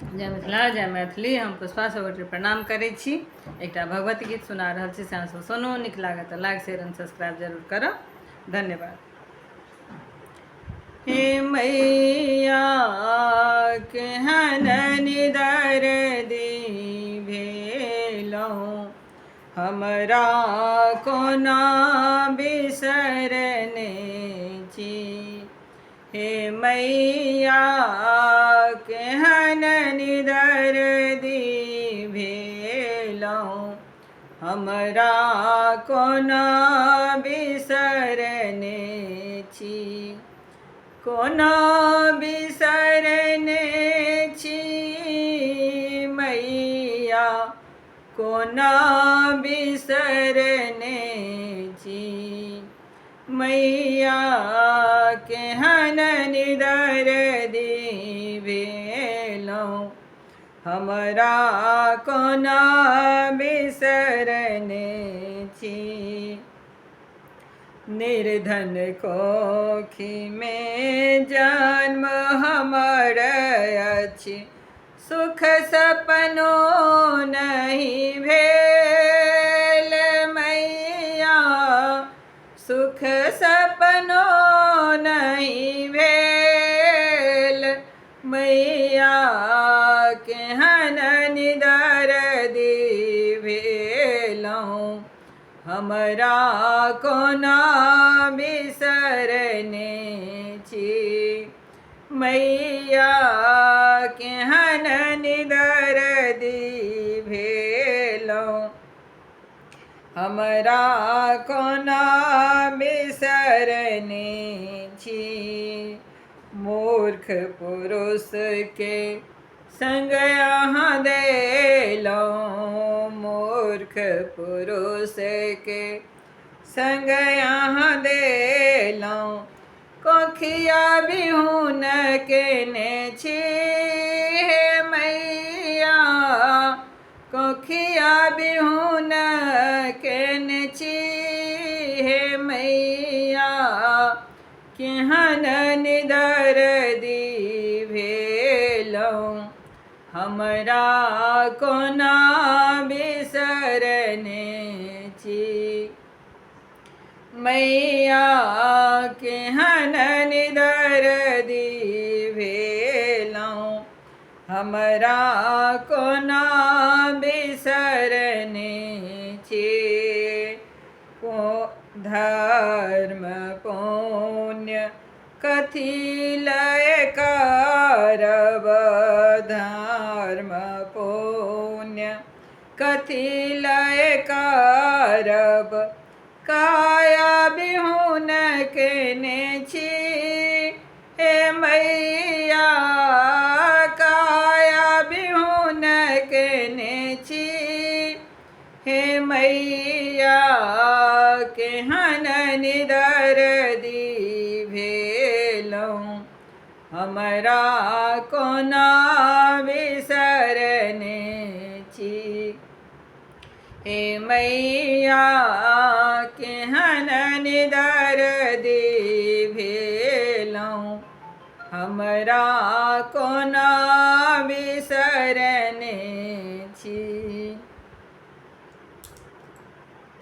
जय मिथिला जय मैथिली। हम पुष्पा सगोत्री प्रणाम करै छी। एकटा भगवत गीत सुना रहल छी, से सब सुनू। नीक लागत तऽ लाइक शेयर एंड सब्सक्राइब जरूर करब। धन्यवाद। हे मैया केहन निदर्दी भेलहुँ, हमरा कोना बिसरने छी। हे मैया केहन निदर्दी भेलहुँ, हमरा कोना बिसरने छी। कोना बिसरने छी मैया, कोना बिसरने छी। मैया केहन निदर्दी भेलहुँ, हमरा कोना बिसरने छी। निर्धन कोखि में जन्म हमर अछि, सुख सपनो नहीं भेल। मैया सुख सपनो नहीं भेल। मैया केहन निदर्दी भेलहुँ, हमरा कोना बिसरने छी। मैया केहन निदर्दी भेलहुँ, हमरा कोना बिसरने छी। मूर्ख पुरुष के संग अहाँ देलहुँ, मूर्ख पुरुष के संग अहाँ देलहुँ। कोखिया बिहुन केने छी हे मैया, कोखिया बिहुन केने छी हे मैया। केहन निदर्दी भेलहुँ, हमरा कोना बिसरने छी। मैया केहन निदर्दी भेलहुँ, हमरा कोना बिसरने छी। धर्म पुण्य कथी लय करब, धर्म पुण्य कथी लय करब। काया बिहुन केने छी हे मैया, काया बिहुन केने छी हे मैया। केहन निदर्दी भेलहुँ, हमरा कोना बिसरने छी। हे मैया केहन निदर्दी भेलहुँ, हमरा कोना बिसरने छी।